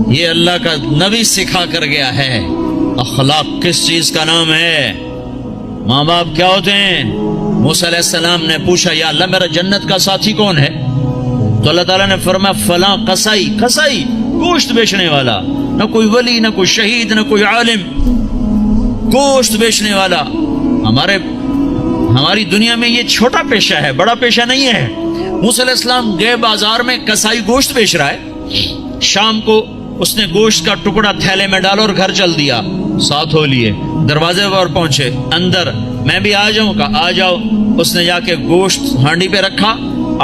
یہ اللہ کا نبی سکھا کر گیا ہے۔ اخلاق کس چیز کا نام ہے؟ ماں باپ کیا ہوتے ہیں؟ موسیٰ علیہ السلام نے پوچھا یا اللہ میرا جنت کا ساتھی کون ہے؟ تو اللہ تعالیٰ نے فرمایا فلاں قصائی، قصائی گوشت بیچنے والا، نہ کوئی ولی، نہ کوئی شہید، نہ کوئی عالم، گوشت بیچنے والا۔ ہماری دنیا میں یہ چھوٹا پیشہ ہے، بڑا پیشہ نہیں ہے۔ موسیٰ علیہ السلام گئے بازار میں، قصائی گوشت بیچ رہا ہے۔ شام کو اس نے گوشت کا ٹکڑا تھیلے میں ڈالا اور گھر چل دیا، ساتھ ہو لیے، دروازے پر پہنچے، اندر میں بھی آ جاؤں؟ کہا آ جاؤ۔ اس نے جا کے گوشت ہانڈی پہ رکھا،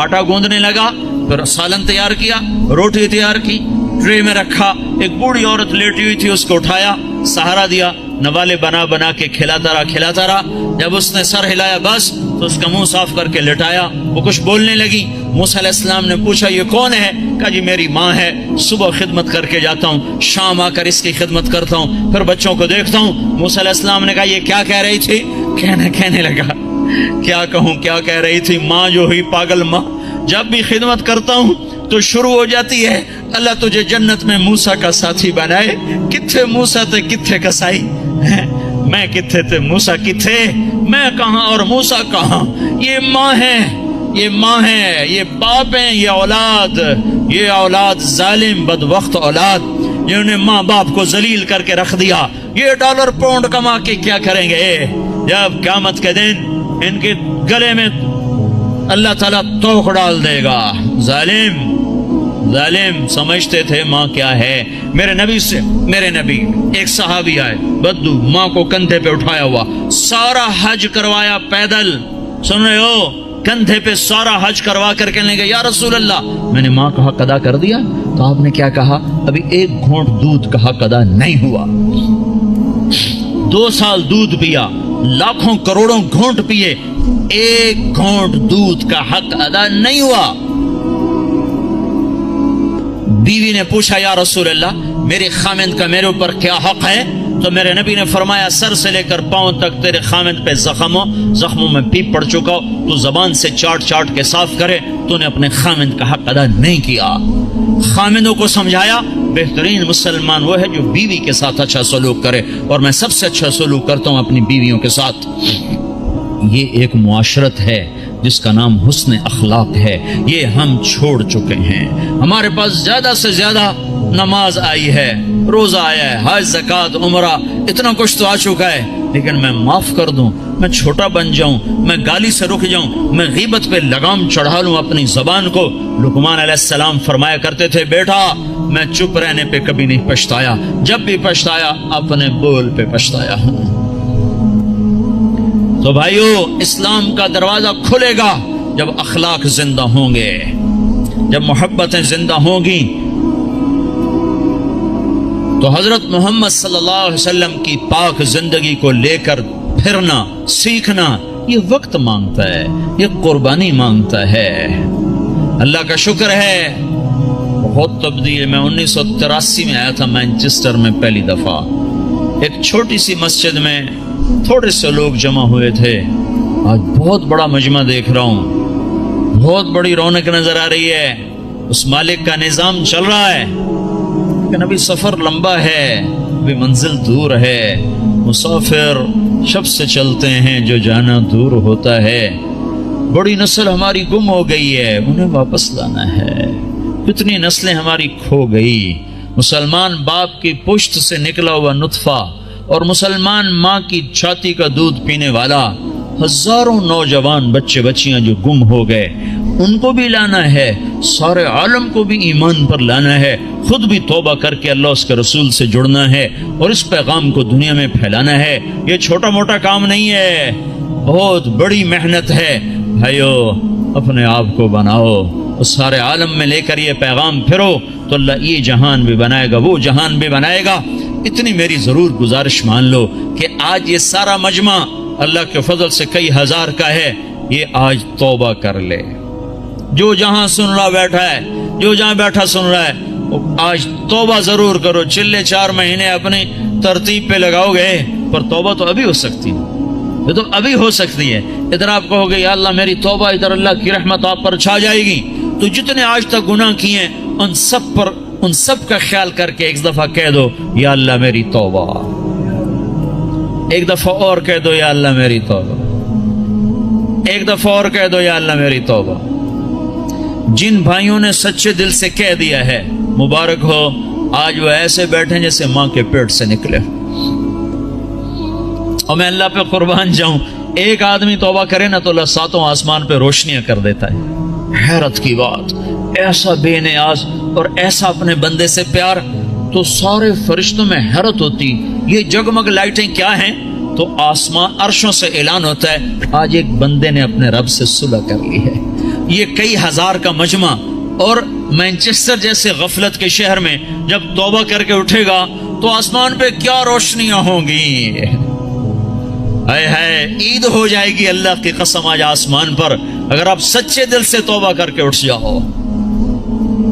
آٹا گوندنے لگا، پھر سالن تیار کیا، روٹی تیار کی، ٹرے میں رکھا۔ ایک بوڑھی عورت لیٹی ہوئی تھی، اس کو اٹھایا، سہارا دیا، نوالے بنا بنا کے کھلاتا رہا۔ جب اس نے سر ہلایا بس تو اس کا منہ صاف کر کے لٹایا۔ وہ کچھ بولنے لگی۔ موسیٰ علیہ السلام نے پوچھا یہ کون ہے؟ کہا جی میری ماں ہے، صبح خدمت کر کے جاتا ہوں، شام آ کر اس کی خدمت کرتا ہوں، پھر بچوں کو دیکھتا ہوں۔ موسیٰ علیہ السلام نے کہا یہ کیا کہہ رہی تھی؟ کہنے لگا کیا کہوں، کیا کہہ رہی تھی؟ ماں جو ہوئی پاگل ماں، جب بھی خدمت کرتا ہوں تو شروع ہو جاتی ہے اللہ تجھے جنت میں موسیٰ کا ساتھی بنائے۔ کتھے موسیٰ تے کتھے قصائی؟ میں کتھے تے موسیٰ کتھے؟ میں کہاں اور موسیٰ کہاں؟ یہ ماں ہے، یہ ماں ہے، یہ باپ ہیں، یہ اولاد ظالم بد وقت اولاد جنہوں نے ماں باپ کو ذلیل کر کے رکھ دیا۔ یہ ڈالر پاؤنڈ کما کے کیا کریں گے؟ جب قیامت کے دن ان کے گلے میں اللہ تعالیٰ توق ڈال دے گا۔ ظالم سمجھتے تھے ماں کیا ہے۔ میرے نبی ایک صحابی آئے، بدو، ماں کو کندھے پہ اٹھایا ہوا، سارا حج کروایا پیدل، سن رہے ہو، کندھے پہ سارا حج کروا کر کہنے لگے یا رسول اللہ میں نے ماں کا حق ادا کر دیا؟ تو آپ نے کیا کہا؟ ابھی ایک گھونٹ دودھ کا حق ادا نہیں ہوا۔ 2 سال دودھ پیا، لاکھوں کروڑوں گھونٹ پیے، ایک گھونٹ دودھ کا حق ادا نہیں ہوا۔ بیوی نے پوچھا یا رسول اللہ میرے خامند کا میرے اوپر کیا حق ہے؟ تو میرے نبی نے فرمایا سر سے لے کر پاؤں تک تیرے خامند پہ زخموں میں پیپ پڑ چکا ہو، تو زبان سے چاٹ کے صاف کرے، تو نے اپنے خامند کا حق ادا نہیں کیا۔ خامندوں کو سمجھایا بہترین مسلمان وہ ہے جو بیوی کے ساتھ اچھا سلوک کرے، اور میں سب سے اچھا سلوک کرتا ہوں اپنی بیویوں کے ساتھ۔ یہ ایک معاشرت ہے جس کا نام حسن اخلاق ہے، یہ ہم چھوڑ چکے ہیں۔ ہمارے پاس زیادہ سے زیادہ نماز آئی ہے، روزہ آیا ہے، حج، زکوٰۃ، عمرہ، اتنا کچھ تو آ چکا ہے، لیکن میں معاف کر دوں، میں چھوٹا بن جاؤں، میں گالی سے رک جاؤں، میں غیبت پہ لگام چڑھا لوں اپنی زبان کو۔ لقمان علیہ السلام فرمایا کرتے تھے بیٹا میں چپ رہنے پہ کبھی نہیں پچھتایا، جب بھی پچھتایا اپنے بول پہ پچھتایا ہوں۔ تو بھائیو اسلام کا دروازہ کھلے گا جب اخلاق زندہ ہوں گے، جب محبتیں زندہ ہوں گی۔ تو حضرت محمد صلی اللہ علیہ وسلم کی پاک زندگی کو لے کر پھرنا، سیکھنا، یہ وقت مانگتا ہے، یہ قربانی مانگتا ہے۔ اللہ کا شکر ہے بہت تبدیل۔ میں 1983 میں آیا تھا مانچسٹر میں پہلی دفعہ، ایک چھوٹی سی مسجد میں تھوڑے سے لوگ جمع ہوئے تھے، آج بہت بڑا مجمع دیکھ رہا ہوں، بہت بڑی رونق نظر آ رہی ہے، اس مالک کا نظام چل رہا ہے، لیکن ابھی سفر لمبا ہے، ابھی منزل دور ہے، مسافر شب سے چلتے ہیں جو جانا دور ہوتا ہے۔ بڑی نسل ہماری گم ہو گئی ہے، انہیں واپس لانا ہے۔ کتنی نسلیں ہماری کھو گئی۔ مسلمان باپ کی پشت سے نکلا ہوا نطفہ اور مسلمان ماں کی چھاتی کا دودھ پینے والا، ہزاروں نوجوان بچے بچیاں جو گم ہو گئے، ان کو بھی لانا ہے، سارے عالم کو بھی ایمان پر لانا ہے، خود بھی توبہ کر کے اللہ اس کے رسول سے جڑنا ہے اور اس پیغام کو دنیا میں پھیلانا ہے۔ یہ چھوٹا موٹا کام نہیں ہے، بہت بڑی محنت ہے۔ بھائیو اپنے آپ کو بناؤ، اس سارے عالم میں لے کر یہ پیغام پھرو تو اللہ یہ جہان بھی بنائے گا، وہ جہان بھی بنائے گا۔ اتنی میری ضرور گزارش مان لو کہ آج یہ سارا مجمع اللہ کے فضل سے کئی ہزار کا ہے، یہ آج توبہ کر لے۔ جو جہاں سن رہا بیٹھا ہے، جو جہاں بیٹھا سن رہا ہے، آج توبہ ضرور کرو۔ چلے 4 مہینے اپنی ترتیب پہ لگاؤ گے، پر توبہ تو ابھی ہو سکتی ہے، یہ تو ابھی ہو سکتی ہے۔ ادھر آپ کہو گے یا اللہ میری توبہ، ادھر اللہ کی رحمت آپ پر چھا جائے گی، تو جتنے آج تک گناہ کیے ان ان سب کا خیال کر کے ایک دفعہ کہہ دو یا اللہ میری توبہ، ایک دفعہ اور کہہ دو یا اللہ میری توبہ، ایک دفعہ اور کہہ دو یا اللہ میری توبہ۔ جن بھائیوں نے سچے دل سے کہہ دیا ہے مبارک ہو، آج وہ ایسے بیٹھے جیسے ماں کے پیٹ سے نکلے۔ اور میں اللہ پہ قربان جاؤں، ایک آدمی توبہ کرے نا تو اللہ ساتوں آسمان پہ روشنیاں کر دیتا ہے۔ حیرت کی بات، ایسا بے نیاز اور ایسا اپنے بندے سے پیار، تو سارے فرشتوں میں حیرت ہوتی یہ جگمگ لائٹیں کیا ہیں؟ تو آسمان عرشوں سے اعلان ہوتا ہے آج ایک بندے نے اپنے رب سے صلح کر لی ہے۔ یہ کئی ہزار کا مجمع، اور مینچسٹر جیسے غفلت کے شہر میں جب توبہ کر کے اٹھے گا تو آسمان پہ کیا روشنیاں ہوں گی، اے ہے عید ہو جائے گی اللہ کی قسم آج آسمان پر، اگر آپ سچے دل سے توبہ کر کے اٹھ جاؤ۔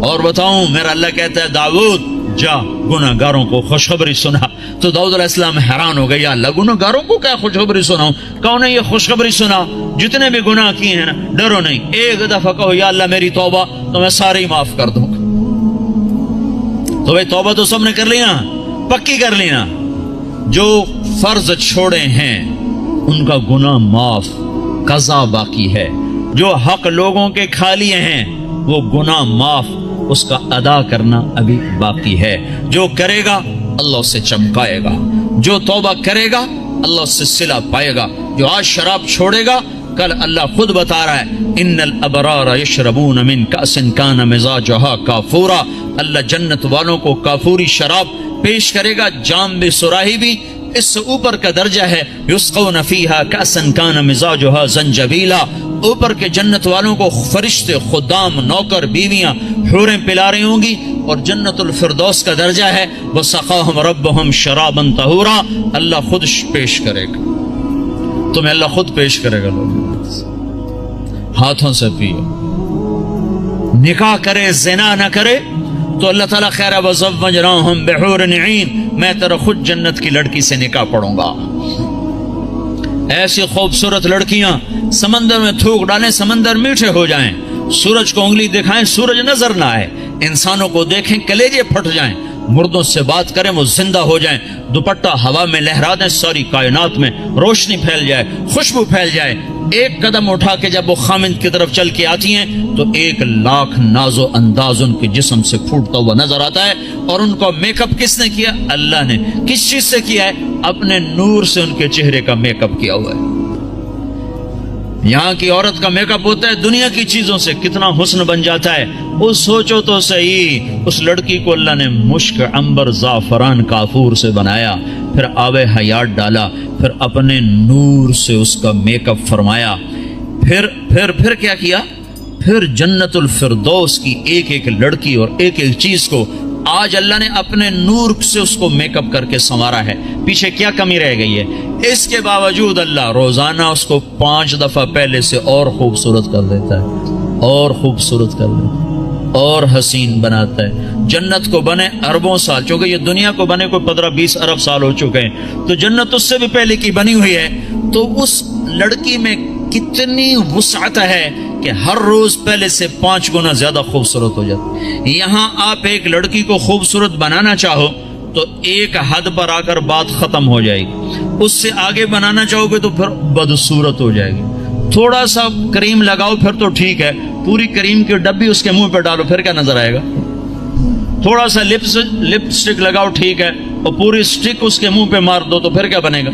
اور بتاؤں، میرا اللہ کہتا ہے داؤد جا گناہ گاروں کو خوشخبری سنا، تو داؤد علیہ السلام حیران ہو گئے، یا اللہ گناہ گاروں کو کیا خوشخبری سناؤں؟ کہو نے یہ خوشخبری سنا، جتنے بھی گناہ کیے ہیں نا ڈرو نہیں، ایک دفعہ کہو یا اللہ میری توبہ تو میں سارے ہی معاف کر دوں گا۔ تو بھائی توبہ تو سب نے کر لی نا، پکی کر لی نا۔ جو فرض چھوڑے ہیں ان کا گناہ معاف، قضا باقی ہے۔ جو حق لوگوں کے کھا لیے ہیں وہ گناہ معاف، اس کا ادا کرنا ابھی باقی ہے۔ جو کرے گا اللہ اسے چمکائے گا، جو توبہ کرے گا اللہ اس سے صلہ پائے گا۔ جو آج شراب چھوڑے گا کل اللہ خود بتا رہا ہے ان الابرار یشربون من کأس کان مزاجها کافورا، اللہ جنت والوں کو کافوری شراب پیش کرے گا، جام بھی سراہی بھی، اس سے اوپر کا درجہ ہے یسقون فیہا کأسا کان مزاجها زنجبیلا، اوپر کے جنت والوں کو فرشتے، خدام، نوکر، بیویاں، حوریں پلا رہی ہوں گی، اور جنت الفردوس کا درجہ ہے وسقاہم ربہم شرابا طہورا، اللہ خود پیش کرے گا تمہیں، اللہ خود پیش کرے گا، لوگ ہاتھوں سے پیو۔ نکاح کرے زنا نہ کرے تو اللہ تعالیٰ خیر وزوجناہم بحور عین، میں تیرا خود جنت کی لڑکی سے نکاح پڑھوں گا۔ ایسی خوبصورت لڑکیاں سمندر میں تھوک ڈالیں، سمندر میٹھے ہو جائیں، سورج کو انگلی دکھائیں سورج نظر نہ آئے، انسانوں کو دیکھیں کلیجے پھٹ جائیں، مردوں سے بات کریں وہ زندہ ہو جائیں، دوپٹہ ہوا میں لہرا دیں، ساری کائنات میں روشنی پھیل جائے، خوشبو پھیل جائے، ایک قدم اٹھا کے جب وہ خامند کی طرف چل کے آتی ہیں تو 1,00,000 ناز و انداز ان کے جسم سے پھوٹتا ہوا نظر آتا ہے۔ اور ان کو میک اپ کس نے کیا؟ اللہ نے۔ کس چیز سے کیا ہے؟ اپنے نور سے ان کے چہرے کا میک اپ کیا ہوا ہے۔ یہاں کی عورت کا میک اپ ہوتا ہے دنیا کی چیزوں سے، کتنا حسن بن جاتا ہے۔ وہ سوچو تو صحیح، اس لڑکی کو اللہ نے مشک، عنبر، زعفران، کافور سے بنایا، پھر آب حیات ڈالا، پھر اپنے نور سے اس کا میک اپ فرمایا، پھر کیا کیا؟ پھر جنت الفردوس کی ایک ایک لڑکی اور ایک ایک چیز کو آج اللہ نے اپنے نور سے اس کو میک اپ کر کے سنوارا ہے۔ پیچھے کیا کمی رہ گئی ہے؟ اس کے باوجود اللہ روزانہ اس کو 5 دفعہ پہلے سے اور خوبصورت کر دیتا ہے، اور خوبصورت کر دیتا ہے، اور حسین بناتا ہے۔ جنت کو بنے اربوں سال، چونکہ یہ دنیا کو بنے کوئی 15-20 ارب سال ہو چکے ہیں، تو جنت اس سے بھی پہلے کی بنی ہوئی ہے۔ تو اس لڑکی میں کتنی وسعت ہے کہ ہر روز پہلے سے 5 گنا زیادہ خوبصورت ہو جاتی۔ یہاں آپ ایک لڑکی کو خوبصورت بنانا چاہو تو ایک حد پر آ کر بات ختم ہو جائے گی، اس سے آگے بنانا چاہو گے تو پھر بدصورت ہو جائے گی۔ تھوڑا سا کریم لگاؤ پھر تو ٹھیک ہے، پوری کریم کی ڈبی اس کے منہ پہ ڈالو پھر کیا نظر آئے گا؟ تھوڑا سا لپ سٹک لگاؤ ٹھیک ہے، اور پوری سٹک اس کے منہ پہ مار دو تو پھر کیا بنے گا؟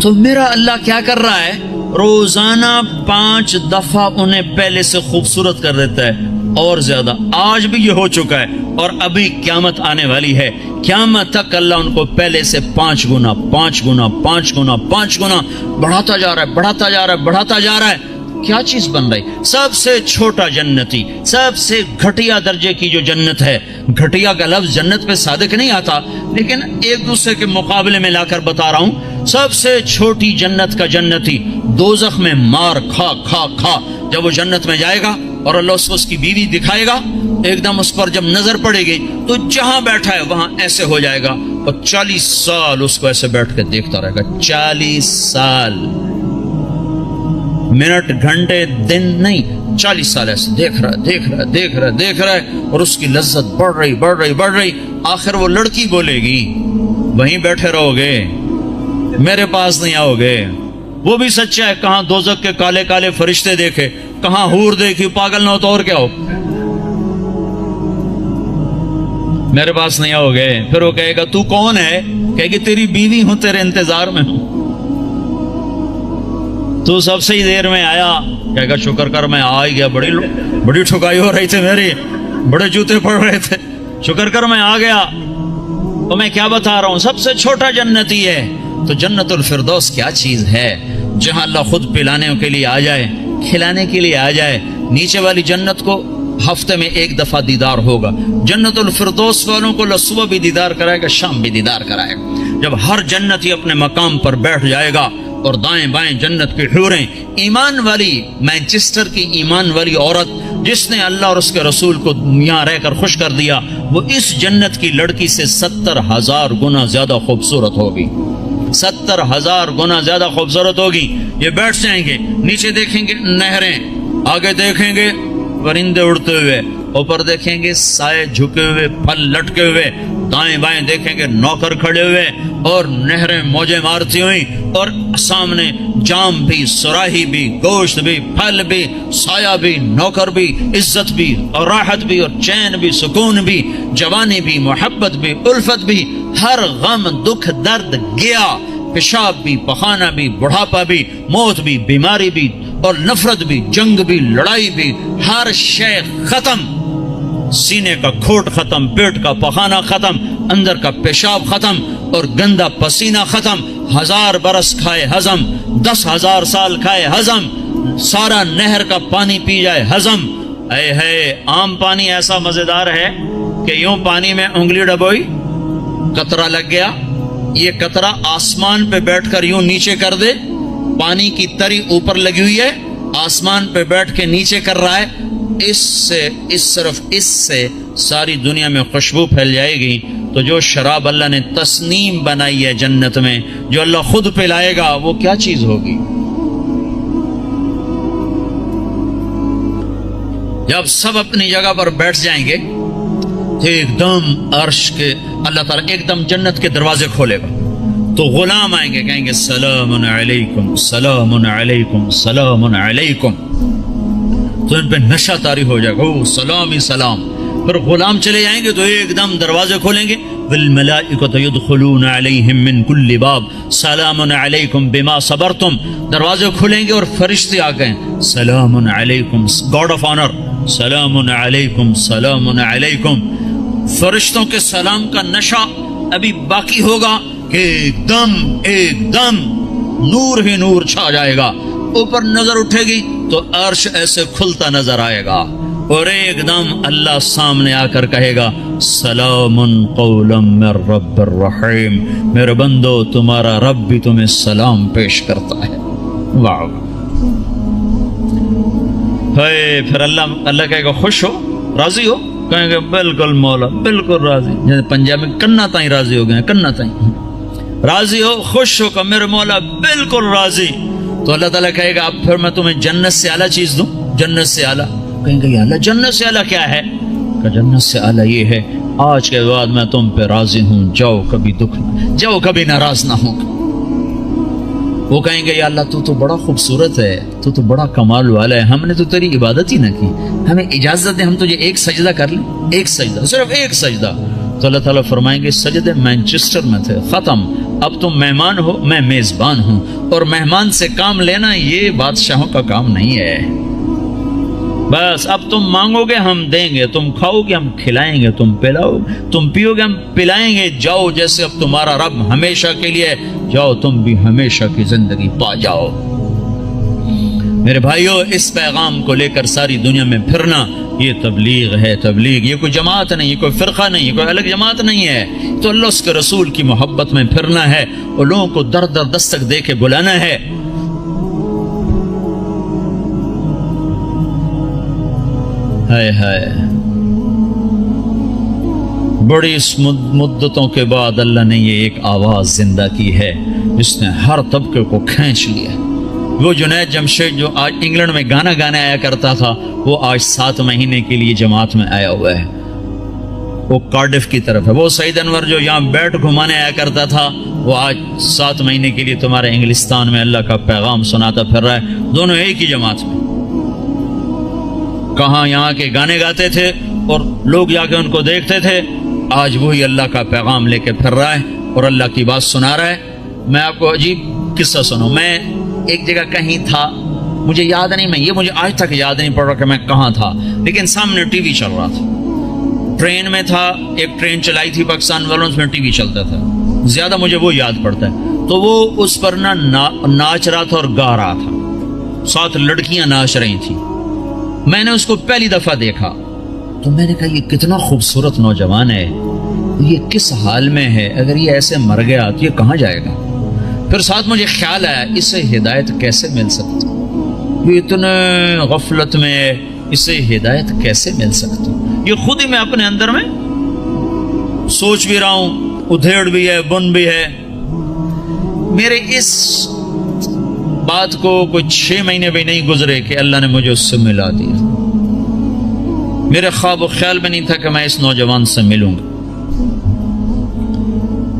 تو میرا اللہ کیا کر رہا ہے؟ روزانہ 5 دفعہ انہیں پہلے سے خوبصورت کر دیتا ہے، اور زیادہ۔ آج بھی یہ ہو چکا ہے، اور ابھی قیامت آنے والی ہے، قیامت تک اللہ ان کو پہلے سے 5 گنا 5 گنا 5 گنا 5 گنا بڑھاتا جا رہا ہے، بڑھاتا جا رہا ہے، بڑھاتا جا رہا ہے۔ کیا چیز بن رہی؟ سب سے چھوٹا جنتی، سب سے گھٹیا درجے کی جو جنت ہے، گھٹیا کا لفظ جنت پہ صادق نہیں آتا، لیکن ایک دوسرے کے مقابلے میں لا کر بتا رہا ہوں، سب سے چھوٹی جنت کا جنتی دوزخ میں مار کھا کھا کھا جب وہ جنت میں جائے گا اور اللہ اس کو اس کی بیوی دکھائے گا، ایک دم اس پر جب نظر پڑے گی تو جہاں بیٹھا ہے وہاں ایسے ہو جائے گا، اور 40 سال اس کو ایسے بیٹھ کے دیکھتا رہے گا۔ 40 سال، منٹ، گھنٹے، دن نہیں، 40 سال ایسے دیکھ رہا ہے اور اس کی لذت بڑھ رہی. آخر وہ لڑکی بولے گی وہیں بیٹھے رہو گے، میرے پاس نہیں آؤ گے. وہ بھی سچا ہے، کہاں دوزخ کے کالے کالے فرشتے دیکھے، کہاں حور دیکھی، پاگل نہ ہو تو اور کیا ہو، میرے پاس نہیں آؤ گے. پھر وہ کہے گا تو کون ہے؟ کہے گی تیری بیوی ہوں، تیرے انتظار میں ہوں، تو سب سے ہی دیر میں آیا. کہے گا شکر کر میں آ ہی گیا، بڑی ٹھکائی ہو رہی تھی میری، بڑے جوتے پڑ رہے تھے، شکر کر میں آ گیا. تو میں کیا بتا رہا ہوں، سب سے چھوٹا جنتی ہے. تو جنت الفردوس کیا چیز ہے جہاں اللہ خود پلانے کے لیے آ جائے، کھلانے کے لیے آ جائے. نیچے والی جنت کو ہفتے میں 1 دفعہ دیدار ہوگا. جنت الفردوس والوں کو صبح بھی دیدار کرائے گا، شام بھی دیدار کرائے گا. جب ہر جنتی اپنے مقام پر بیٹھ جائے گا اور دائیں بائیں جنت کی حوریں، ایمان والی مانچسٹر کی ایمان والی عورت جس نے اللہ اور اس کے رسول کو یہاں رہ کر خوش کر دیا، وہ اس جنت کی لڑکی سے 70,000 گنا زیادہ خوبصورت ہوگی. 70,000 گنا زیادہ خوبصورت ہوگی. یہ بیٹھ جائیں گے، نیچے دیکھیں گے نہریں، آگے دیکھیں گے پرندے اڑتے ہوئے، اوپر دیکھیں گے سائے جھکے ہوئے، پھل لٹکے ہوئے، دائیں بائیں دیکھیں گے نوکر کھڑے ہوئے اور نہریں موجیں مارتی ہوئی، اور سامنے جام بھی، سراہی بھی، گوشت بھی، پھل بھی، سایہ بھی، نوکر بھی، عزت بھی اور راحت بھی اور چین بھی، سکون بھی، جوانی بھی، محبت بھی، الفت بھی. ہر غم دکھ درد گیا، پیشاب بھی، پخانہ بھی، بڑھاپا بھی، موت بھی، بیماری بھی اور نفرت بھی، جنگ بھی، لڑائی بھی، ہر شے ختم. سینے کا کھوٹ ختم، پیٹ کا پخانہ ختم، اندر کا پیشاب ختم اور گندا پسینہ ختم. 1000 برس کھائے ہضم، 10,000 سال کھائے ہضم، سارا نہر کا پانی پی جائے ہضم. اے ہے عام پانی ایسا مزیدار ہے کہ یوں پانی میں انگلی ڈبوئی، قطرہ لگ گیا، یہ قطرہ آسمان پہ بیٹھ کر یوں نیچے کر دے، پانی کی تری اوپر لگی ہوئی ہے، آسمان پہ بیٹھ کے نیچے کر رہا ہے، صرف اس سے ساری دنیا میں خوشبو پھیل جائے گی. تو جو شراب اللہ نے تسنیم بنائی ہے جنت میں، جو اللہ خود پلائے گا، وہ کیا چیز ہوگی؟ جب سب اپنی جگہ پر بیٹھ جائیں گے تو ایک دم عرش کے اللہ تعالیٰ ایک دم جنت کے دروازے کھولے گا، تو غلام آئیں گے، کہیں گے سلام علیکم سلام علیکم سلام علیکم. تو ان پہ نشہ طاری ہو جائے گا، سلام ہی سلام. پھر غلام چلے جائیں گے تو ایک دم دروازے کھولیں گے، والملائکۃ یدخلون علیہم من کل باب سلام علیکم بما صبرتم. دروازے کھلیں گے اور فرشتے آ گئے، سلام علیکم، گاڈ آف آنر، سلام علیکم سلام علیکم. فرشتوں کے سلام کا نشہ ابھی باقی ہوگا کہ ایک دم نور ہی نور چھا جائے گا. اوپر نظر اٹھے گی تو عرش ایسے کھلتا نظر آئے گا اور ایک دم اللہ سامنے آ کر کہے گا سلام قولا من رب الرحیم، میرے بندو تمہارا رب بھی تمہیں سلام پیش کرتا ہے. واہ. پھر اللہ کہے گا خوش ہو، راضی ہو؟ کہیں گے بالکل مولا، بالکل راضی. جیسے پنجاب میں کنا تائیں راضی ہو گئے، کنا تائیں راضی ہو، خوش ہو کہ میرے مولا بالکل راضی. تو اللہ تعالیٰ کہے گا اب پھر میں تمہیں جنت سے اعلیٰ چیز دوں، جنت سے اعلیٰ. کہیں گے یا اللہ جنت سے اعلیٰ کیا ہے؟ کہ جنت سے اعلیٰ یہ ہے آج کے بعد میں تم پہ راضی ہوں، جاؤ کبھی دکھ نہ، جاؤ کبھی ناراض نہ ہوں. وہ کہیں گے یا اللہ تو بڑا خوبصورت ہے، تو بڑا کمال والا ہے، ہم نے تو تیری عبادت ہی نہ کی، ہمیں اجازت دے ہم تجھے ایک سجدہ کر لیں، ایک سجدہ، صرف ایک سجدہ. تو اللہ تعالیٰ فرمائیں گے سجدے مانچسٹر میں تھے، ختم، اب تم مہمان ہو، میں میزبان ہوں، اور مہمان سے کام لینا یہ بادشاہوں کا کام نہیں ہے. بس اب تم مانگو گے ہم دیں گے، تم کھاؤ گے ہم کھلائیں گے، تم پلاؤ، تم پیو گے ہم پلائیں گے. جاؤ جیسے اب تمہارا رب ہمیشہ کے لیے، جاؤ تم بھی ہمیشہ کی زندگی پا جاؤ. میرے بھائیو، اس پیغام کو لے کر ساری دنیا میں پھرنا یہ تبلیغ ہے. تبلیغ یہ کوئی جماعت نہیں، یہ کوئی فرقہ نہیں، یہ کوئی الگ جماعت نہیں ہے. تو اللہ اس کے رسول کی محبت میں پھرنا ہے اور لوگوں کو در در دستک دے کے بلانا ہے. ہائے ہائے، بڑی مدتوں کے بعد اللہ نے یہ ایک آواز زندہ کی ہے جس نے ہر طبقے کو کھینچ لیا، وہ جنید جمشید جو آج انگلینڈ میں گانا گانے آیا کرتا تھا، وہ آج 7 مہینے کے لیے جماعت میں آیا ہوا ہے، وہ کارڈف کی طرف ہے۔ وہ سعید انور جو یہاں بیٹ گھمانے آیا کرتا تھا، وہ آج 7 مہینے کے لیے تمہارے انگلستان میں اللہ کا پیغام سناتا پھر رہا ہے، دونوں ایک ہی جماعت میں۔ کہاں یہاں کے گانے گاتے تھے اور لوگ جا کے ان کو دیکھتے تھے، آج وہی اللہ کا پیغام لے کے پھر رہا ہے اور اللہ کی بات سنا رہا ہے۔ میں آپ کو عجیب قصہ سنوں، میں ایک جگہ کہیں تھا، مجھے یاد نہیں، مجھے آج تک یاد نہیں پڑ رہا کہ میں کہاں تھا، لیکن سامنے ٹی وی چل رہا تھا، ٹرین میں تھا، ایک ٹرین چلائی تھی پاکستان والوں، اس میں ٹی وی چلتا تھا، زیادہ مجھے وہ یاد پڑتا ہے۔ تو وہ اس پر ناچ رہا تھا اور گا رہا تھا، 7 لڑکیاں ناچ رہی تھیں۔ میں نے اس کو پہلی دفعہ دیکھا تو میں نے کہا یہ کتنا خوبصورت نوجوان ہے، یہ کس حال میں ہے، اگر یہ ایسے مر گیا تو یہ کہاں جائے گا؟ پھر ساتھ مجھے خیال آیا اسے ہدایت کیسے مل سکتی، یہ اتنے غفلت میں ہے، اسے ہدایت کیسے مل سکتی؟ یہ خود ہی میں اپنے اندر میں سوچ بھی رہا ہوں، ادھیڑ بھی ہے، بن بھی ہے۔ میرے اس بات کو کوئی 6 مہینے بھی نہیں گزرے کہ اللہ نے مجھے اس سے ملا دیا۔ میرے خواب و خیال میں نہیں تھا کہ میں اس نوجوان سے ملوں گا۔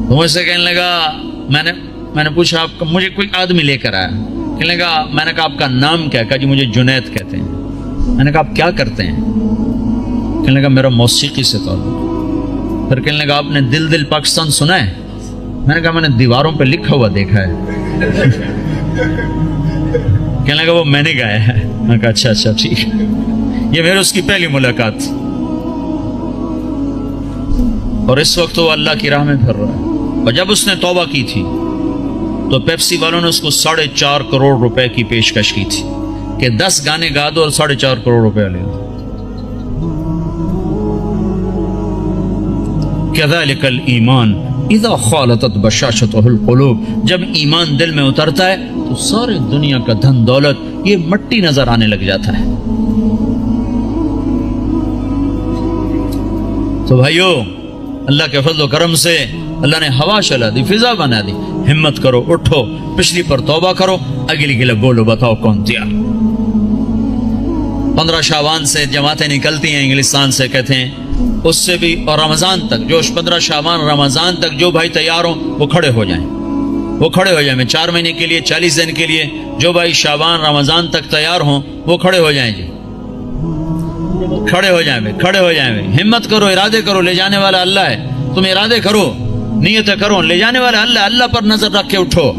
تو مجھ سے کہنے لگا، میں نے پوچھا آپ کا، مجھے کوئی آدمی لے کر آیا، کہنے لگا، میں نے کہا آپ کا نام کیا؟ کہا جی مجھے جنید کہتے ہیں۔ میں نے کہا آپ کیا کرتے ہیں؟ کہنے لگا میرا موسیقی سے تعلق۔ پھر کہنے لگا آپ نے دل دل پاکستان سنا ہے؟ میں نے کہا میں نے دیواروں پہ لکھا ہوا دیکھا ہے۔ کہنے لگا وہ میں نے گایا ہے۔ میں نے کہا اچھا ٹھیک ہے۔ یہ میرے اس کی پہلی ملاقات تھی، اور اس وقت وہ اللہ کی راہ میں پھر رہا ہے۔ اور جب اس نے توبہ کی تھی تو پیپسی والوں نے اس کو 4.5 کروڑ روپے کی پیشکش کی تھی کہ 10 گانے گا دو اور 4.5 کروڑ روپے لے لو۔ کذالک الایمان اذا خالطت بشاشتہ القلوب، جب ایمان دل میں اترتا ہے تو ساری دنیا کا دھن دولت یہ مٹی نظر آنے لگ جاتا ہے۔ تو بھائیو، اللہ کے فضل و کرم سے اللہ نے ہوا چلا دی، فضا بنا دی، ہمت کرو، اٹھو، پچھلی پر توبہ کرو، اگلی کے لیے بولو، بتاؤ کون تیار۔ 15 شعبان سے جماعتیں نکلتی ہیں انگلستان سے، کہتے ہیں اس سے بھی، اور رمضان تک، جو 15 شعبان رمضان تک جو بھائی تیار ہوں وہ کھڑے ہو جائیں، وہ کھڑے ہو جائیں۔ میں 4 مہینے کے لیے 40 دن کے لیے جو بھائی شعبان رمضان تک تیار ہوں وہ کھڑے ہو جائیں جی، کھڑے ہو جائیں بھائی، کھڑے ہو جائیں بھائی، ہمت کرو، ارادے کرو، لے جانے والا اللہ ہے، تم ارادے کرو، نیتیں کرو، لے جانے والا اللہ، اللہ پر نظر رکھ کے اٹھو۔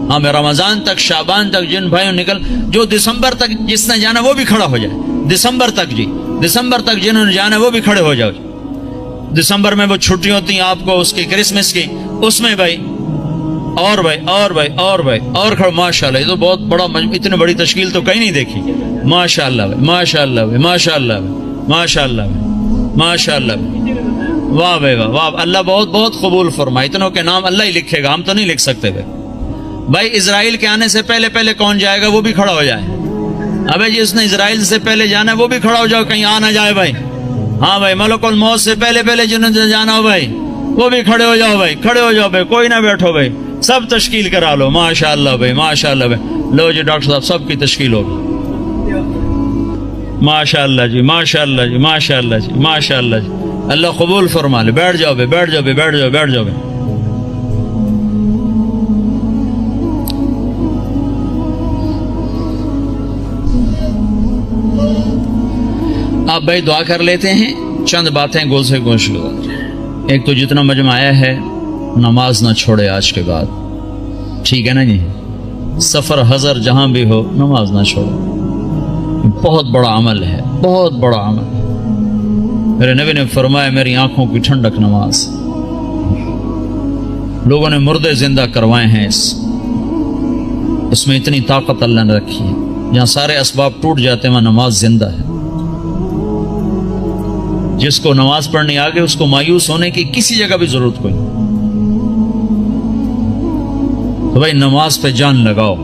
ہاں میں رمضان تک، شعبان تک جن بھائیوں نکل، جو دسمبر تک جس نے جانا وہ بھی کھڑا ہو جائے، دسمبر تک جی، دسمبر تک جنہوں نے جانا وہ بھی کھڑے ہو جاؤ۔ دسمبر میں وہ چھٹی ہوتی ہیں آپ کو اس کی کرسمس کی، اس میں بھائی اور بھائی اور بھائی اور بھائی اور کھڑے، ماشاءاللہ، یہ تو بہت بڑا، اتنی بڑی تشکیل تو کہیں نہیں دیکھی۔ ماشاءاللہ بھائی، ماشاءاللہ بھائی، ماشاءاللہ بھائی، ماشاءاللہ بھائی، ماشاءاللہ بھائی، واہ بھائی واہ واہ، اللہ بہت بہت قبول فرمائے۔ اتنوں کے نام اللہ ہی لکھے گا، ہم تو نہیں لکھ سکتے بھائی۔ بھائی اسرائیل کے آنے سے پہلے پہلے کون جائے گا وہ بھی کھڑا ہو جائے۔ ابے جس نے اسرائیل سے پہلے جانا ہے وہ بھی کھڑا ہو جاؤ، کہیں آ نہ جائے بھائی۔ ہاں بھائی، ملک الموت سے پہلے پہلے جنہوں نے جانا ہو بھائی وہ بھی کھڑے ہو جاؤ بھائی، کھڑے ہو جاؤ بھائی، کوئی نہ بیٹھو بھائی، سب تشکیل کرا لو۔ ماشاءاللہ بھائی، ماشاءاللہ بھائی، لو جی ڈاکٹر صاحب سب کی تشکیل ہوگی۔ ماشاءاللہ جی، ماشاءاللہ جی، ماشاءاللہ جی، ماشاءاللہ جی، اللہ قبول فرما لے۔ بیٹھ جاؤ بھائی، بیٹھ جاؤ بھائی، بیٹھ جاؤ، بیٹھ جاؤ بھائی۔ آپ بھائی دعا کر لیتے ہیں، چند باتیں گول سے گوش گزار۔ ایک تو جتنا مجمع آیا ہے نماز نہ چھوڑے آج کے بعد، ٹھیک ہے نا جی؟ سفر حضر جہاں بھی ہو نماز نہ چھوڑو، بہت بڑا عمل ہے، بہت بڑا عمل ہے۔ میرے نبی نے فرمایا میری آنکھوں کی ٹھنڈک نماز۔ لوگوں نے مردے زندہ کروائے ہیں، اس میں اتنی طاقت اللہ نے رکھی ہے، جہاں سارے اسباب ٹوٹ جاتے ہیں وہاں نماز زندہ ہے۔ جس کو نماز پڑھنے آگے اس کو مایوس ہونے کی کسی جگہ بھی ضرورت کوئی نہیں۔ تو بھائی نماز پہ جان لگاؤ۔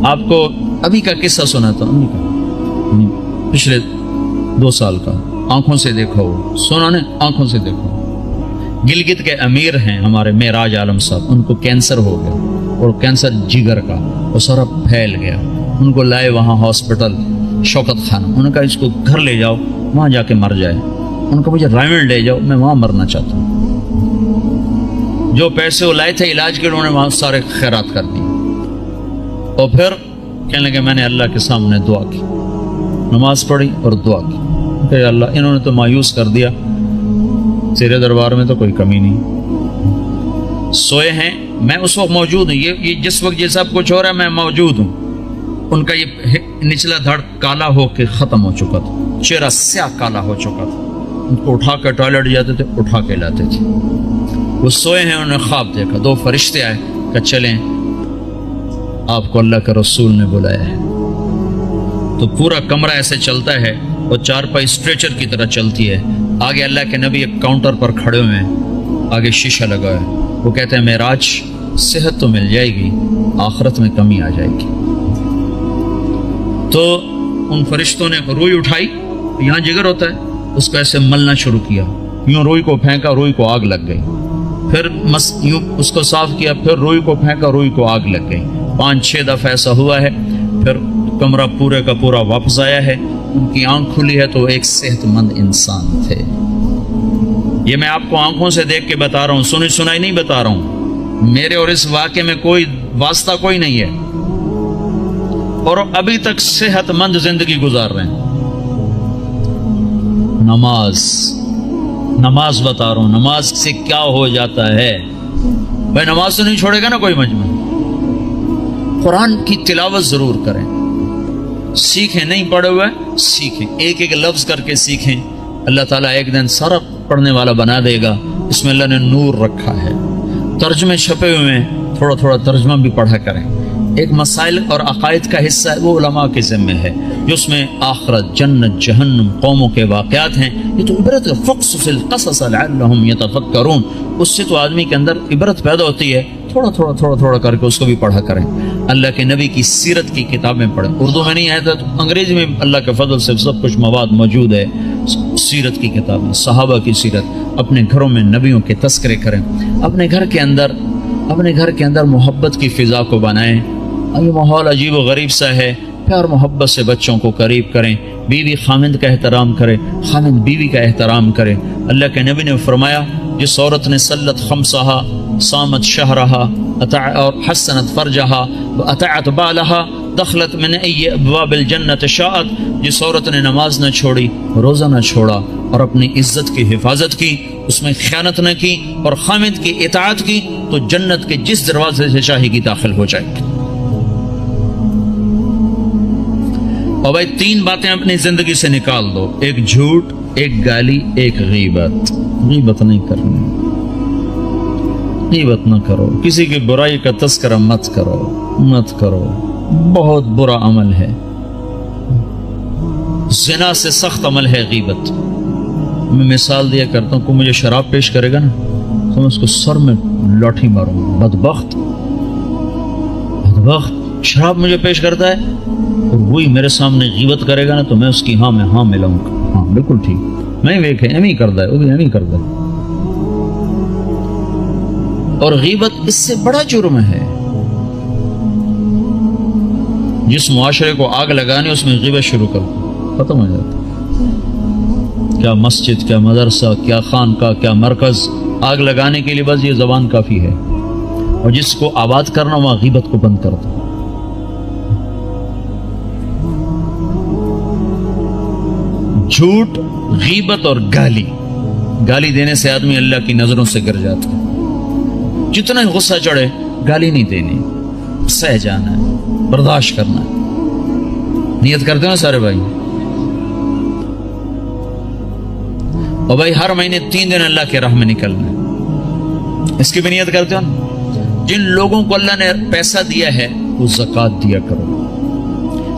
آپ کو ابھی کا قصہ سنا تھا، پچھلے 2 سال کا، آنکھوں سے دیکھو، سنا نے آنکھوں سے دیکھو۔ گلگت کے امیر ہیں ہمارے معراج عالم صاحب، ان کو کینسر ہو گیا، اور کینسر جگر کا، وہ سارا پھیل گیا. ان کو لائے وہاں ہاسپٹل شوکت خانہ. انہوں نے کہا اس کو گھر لے جاؤ، وہاں جا کے مر جائے. ان کو مجھے رائمنڈ لے جاؤ، میں وہاں مرنا چاہتا ہوں. جو پیسے وہ لائے تھے علاج کے لیے، انہوں نے وہاں سارے خیرات کر دی. اور پھر کہنے لگے میں نے اللہ کے سامنے دعا کی، نماز پڑھی اور دعا کی کہ اللہ انہوں نے تو مایوس کر دیا، تیرے دربار میں تو کوئی کمی نہیں. سوئے ہیں، میں اس وقت موجود ہوں، یہ جس وقت یہ سب کچھ ہو رہا ہے میں موجود ہوں. ان کا یہ نچلا دھڑ کالا ہو کے ختم ہو چکا تھا، چہرہ سیاہ کالا ہو چکا تھا. ان کو اٹھا کے ٹوائلٹ جاتے تھے، اٹھا کے لاتے تھے. وہ سوئے ہیں، انہوں نے خواب دیکھا، دو فرشتے آئے کہ چلیں آپ کو اللہ کے رسول نے بلایا ہے. تو پورا کمرہ ایسے چلتا ہے اور چارپائی اسٹریچر کی طرح چلتی ہے. آگے اللہ کے نبی ایک کاؤنٹر پر کھڑے ہوئے ہیں، آگے شیشہ لگا ہے. وہ کہتے ہیں معراج، صحت تو مل جائے گی، آخرت میں کمی آ جائے گی. تو ان فرشتوں نے روئی اٹھائی، یہاں جگر ہوتا ہے، اس کو ایسے ملنا شروع کیا. یوں روئی کو پھینکا، روئی کو آگ لگ گئی. پھر یوں اس کو صاف کیا، پھر روئی کو پھینکا، روئی کو آگ لگ گئی. 5-6 دفعہ ایسا ہوا ہے. پھر کمرہ پورے کا پورا واپس آیا ہے. ان کی آنکھ کھلی ہے تو ایک صحت مند انسان تھے. یہ میں آپ کو آنکھوں سے دیکھ کے بتا رہا ہوں، سنی سنائی نہیں بتا رہا ہوں. میرے اور اس واقعے میں کوئی واسطہ کوئی نہیں ہے، اور ابھی تک صحت مند زندگی گزار رہے ہیں. نماز بتا رہا ہوں، نماز سے کیا ہو جاتا ہے. بھائی نماز تو نہیں چھوڑے گا نا کوئی مجمع. قرآن کی تلاوت ضرور کریں، سیکھیں. نہیں پڑھے ہوئے سیکھیں، ایک ایک لفظ کر کے سیکھیں. اللہ تعالیٰ ایک دن سارا پڑھنے والا بنا دے گا. اس میں اللہ نے نور رکھا ہے. ترجمے چھپے ہوئے ہیں، تھوڑا تھوڑا ترجمہ بھی پڑھا کریں. ایک مسائل اور عقائد کا حصہ ہے، وہ علماء کے ذمہ ہے، جس میں آخرت، جنت، جہنم، قوموں کے واقعات ہیں. یہ تو عبرت ہے. فقصص القصص لعلهم يتفکرون. اس سے تو آدمی کے اندر عبرت پیدا ہوتی ہے. تھوڑا تھوڑا کر کے اس کو بھی پڑھا کریں. اللہ کے نبی کی سیرت کی کتابیں پڑھیں. اردو میں نہیں آیا تو انگریزی میں اللہ کے فضل سے سب کچھ مواد موجود ہے. سیرت کی کتابیں، صحابہ کی سیرت. اپنے گھروں میں نبیوں کے تذکرے کریں. اپنے گھر کے اندر محبت کی فضا کو بنائیں. یہ ماحول عجیب و غریب سا ہے. پیار محبت سے بچوں کو قریب کریں. بیوی خامند کا احترام کرے، خامند بیوی کا احترام کرے. اللہ کے نبی نے فرمایا جس عورت نے صلت خمسہا، صامت شہرہا اور حسنت فرجہا واطاعت بالہا دخلت من ای ابواب الجنت شاءت. جس عورت نے نماز نہ چھوڑی، روزہ نہ چھوڑا اور اپنی عزت کی حفاظت کی، اس میں خیانت نہ کی اور خامند کی اطاعت کی، تو جنت کے جس دروازے سے چاہے گی داخل ہو جائے گی. اور بھائی 3 باتیں اپنی زندگی سے نکال دو. ایک جھوٹ، ایک گالی، ایک غیبت. غیبت نہیں کرنی، غیبت نہ کرو. کسی کی برائی کا تذکرہ مت کرو. بہت برا عمل ہے. زنا سے سخت عمل ہے غیبت. میں مثال دیا کرتا ہوں، کوئی مجھے شراب پیش کرے گا نا تو میں اس کو سر میں لاٹھی ماروں. بدبخت شراب مجھے پیش کرتا ہے اور وہی میرے سامنے غیبت کرے گا نا تو میں اس کی ہاں میں ہاں ملاؤں گا. ہاں بالکل ٹھیک، میں ویکھے ایم ہی کرتا ہے، وہ بھی ایم ہی کرتا ہے. اور غیبت اس سے بڑا جرم ہے. جس معاشرے کو آگ لگانی اس میں غیبت شروع کر دو، ختم ہو جاتا. کیا مسجد، کیا مدرسہ، کیا خانقاہ، کیا مرکز، آگ لگانے کے لیے بس یہ زبان کافی ہے. اور جس کو آباد کرنا وہاں غیبت کو بند کر دو. جھوٹ، غیبت اور گالی دینے سے آدمی اللہ کی نظروں سے گر جاتا ہے. جتنا غصہ چڑھے گالی نہیں دینی، سہ جانا ہے، برداشت کرنا ہے. نیت کرتے ہو سارے بھائی؟ اور بھائی ہر مہینے 3 دن اللہ کے راہ میں نکلنا ہے، اس کی بھی نیت کرتے ہو نا. جن لوگوں کو اللہ نے پیسہ دیا ہے وہ زکوٰۃ دیا کرو.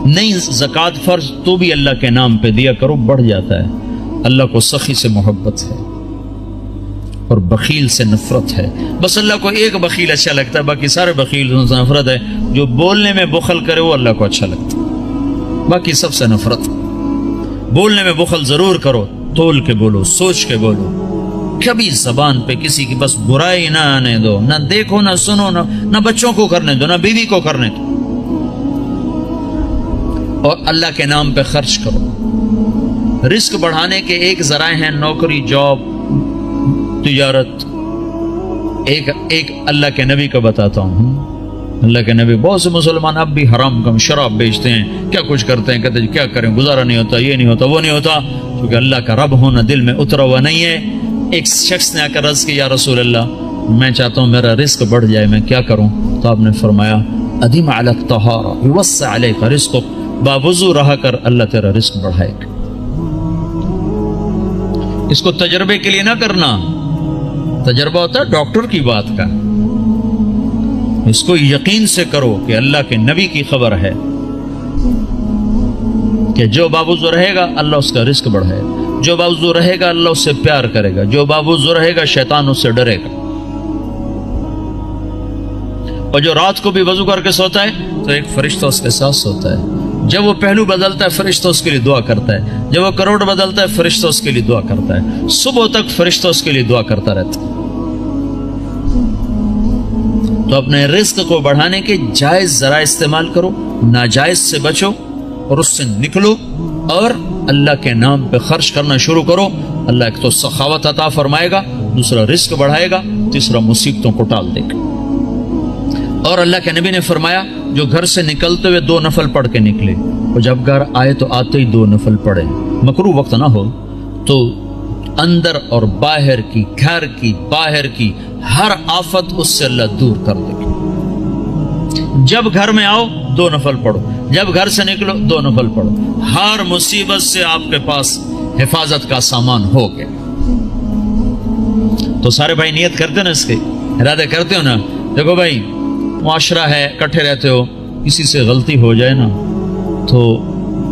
نہیں زکوٰۃ فرض تو بھی اللہ کے نام پہ دیا کرو، بڑھ جاتا ہے. اللہ کو سخی سے محبت ہے اور بخیل سے نفرت ہے. بس اللہ کو ایک بخیل اچھا لگتا ہے، باقی سارے بخیل سے نفرت ہے. جو بولنے میں بخل کرے وہ اللہ کو اچھا لگتا ہے، باقی سب سے نفرت. بولنے میں بخل ضرور کرو، تول کے بولو، سوچ کے بولو، کبھی زبان پہ کسی کی بس برائی نہ آنے دو، نہ دیکھو نہ سنو، نہ بچوں کو کرنے دو، نہ بیوی کو کرنے دو، اور اللہ کے نام پہ خرچ کرو۔ رزق بڑھانے کے ایک ذرائع ہیں نوکری، جاب، تجارت۔ ایک اللہ کے نبی کا بتاتا ہوں۔ اللہ کے نبی، بہت سے مسلمان اب بھی حرام کم شراب بیچتے ہیں، کیا کچھ کرتے ہیں، کہتے ہیں کیا کریں، گزارا نہیں ہوتا، یہ نہیں ہوتا، وہ نہیں ہوتا، کیونکہ اللہ کا رب ہونا دل میں اترا ہوا نہیں ہے۔ ایک شخص نے آ کر عرض کی، یا رسول اللہ میں چاہتا ہوں میرا رزق بڑھ جائے، میں کیا کروں؟ تو آپ نے فرمایا ادیم علی الطہارہ یوسع علیک رزقک، باوضو رہا کر، اللہ تیرا رزق بڑھائے گا۔ اس کو تجربے کے لیے نہ کرنا، تجربہ ہوتا ہے ڈاکٹر کی بات کا، اس کو یقین سے کرو کہ اللہ کے نبی کی خبر ہے کہ جو باوضو رہے گا اللہ اس کا رزق بڑھائے گا، جو باوضو رہے گا اللہ اس سے پیار کرے گا، جو باوضو رہے گا شیطان اس سے ڈرے گا۔ اور جو رات کو بھی وضو کر کے سوتا ہے تو ایک فرشتہ اس کے ساتھ سوتا ہے، جب وہ پہلو بدلتا ہے فرشتہ اس کے لیے دعا کرتا ہے، جب وہ کروڑ بدلتا ہے فرشتہ اس کے لیے دعا کرتا ہے، صبح تک فرشتہ اس کے لیے دعا کرتا رہتا ہے۔ تو اپنے رزق کو بڑھانے کے جائز ذرائع استعمال کرو، ناجائز سے بچو اور اس سے نکلو، اور اللہ کے نام پہ خرچ کرنا شروع کرو۔ اللہ ایک تو سخاوت عطا فرمائے گا، دوسرا رزق بڑھائے گا، تیسرا مصیبتوں کو ٹال دے گا۔ اور اللہ کے نبی نے فرمایا جو گھر سے نکلتے ہوئے 2 نفل پڑھ کے نکلے، اور جب گھر آئے تو آتے ہی 2 نفل پڑھے، مکروہ وقت نہ ہو، تو اندر اور باہر کی، گھر کی، باہر کی ہر آفت اس سے اللہ دور کر دے گا۔ جب گھر میں آؤ 2 نفل پڑھو، جب گھر سے نکلو 2 نفل پڑھو، ہر مصیبت سے آپ کے پاس حفاظت کا سامان ہو گیا۔ تو سارے بھائی نیت کرتے ہو نا، اس کے ارادے کرتے ہو نا؟ دیکھو بھائی، معاشرہ ہے، اکٹھے رہتے ہو، کسی سے غلطی ہو جائے نا تو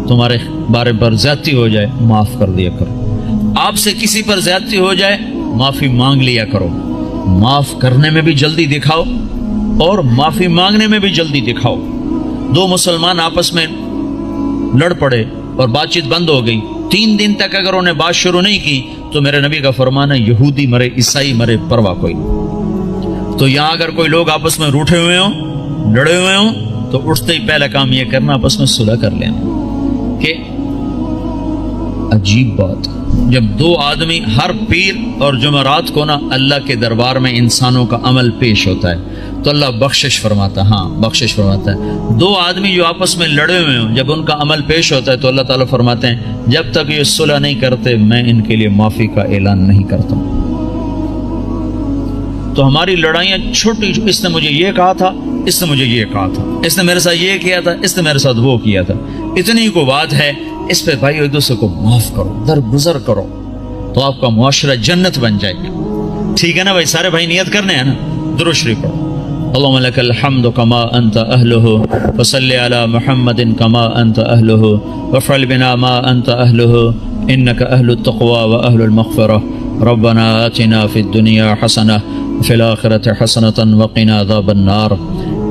تمہارے بارے پر زیادتی ہو جائے، معاف کر دیا کرو۔ آپ سے کسی پر زیادتی ہو جائے، معافی مانگ لیا کرو۔ معاف کرنے میں بھی جلدی دکھاؤ اور معافی مانگنے میں بھی جلدی دکھاؤ۔ 2 مسلمان آپس میں لڑ پڑے اور بات چیت بند ہو گئی، 3 دن تک اگر انہیں بات شروع نہیں کی تو میرے نبی کا فرمان ہے یہودی مرے، عیسائی مرے، پرواہ کوئی نہیں۔ تو یہاں اگر کوئی لوگ آپس میں روٹھے ہوئے ہوں، لڑے ہوئے ہوں، تو اٹھتے ہی پہلا کام یہ کرنا آپس میں صلح کر لینا۔ کہ عجیب بات، جب 2 آدمی، ہر پیر اور جمعرات کو نا اللہ کے دربار میں انسانوں کا عمل پیش ہوتا ہے تو اللہ بخشش فرماتا ہے، ہاں بخشش فرماتا ہے۔ 2 آدمی جو آپس میں لڑے ہوئے ہوں، جب ان کا عمل پیش ہوتا ہے تو اللہ تعالیٰ فرماتے ہیں جب تک یہ صلح نہیں کرتے میں ان کے لیے معافی کا اعلان نہیں کرتا ہوں۔ تو ہماری لڑائیاں چھوٹی، اس نے مجھے یہ کہا تھا، اس نے مجھے یہ کہا تھا، اس نے میرے ساتھ یہ کیا تھا، اس نے میرے ساتھ وہ کیا تھا، اتنی کو بات ہے، اس پہ بھائی ایک دوسرے کو معاف کرو، درگزر کرو، تو آپ کا معاشرہ جنت بن جائے گا۔ ٹھیک ہے نا بھائی؟ سارے بھائی نیت کرنے ہیں نا؟ درود شریف پڑھو۔ اللهم لك الحمد كما أنت أهله وصل على محمد كما أنت أهله وافعل بنا ما أنت أهله إنك أهل التقوى وأهل المغفرة ربنا آتنا في الدنيا حسنة وفي الآخرة حسنة وقنا عذاب النار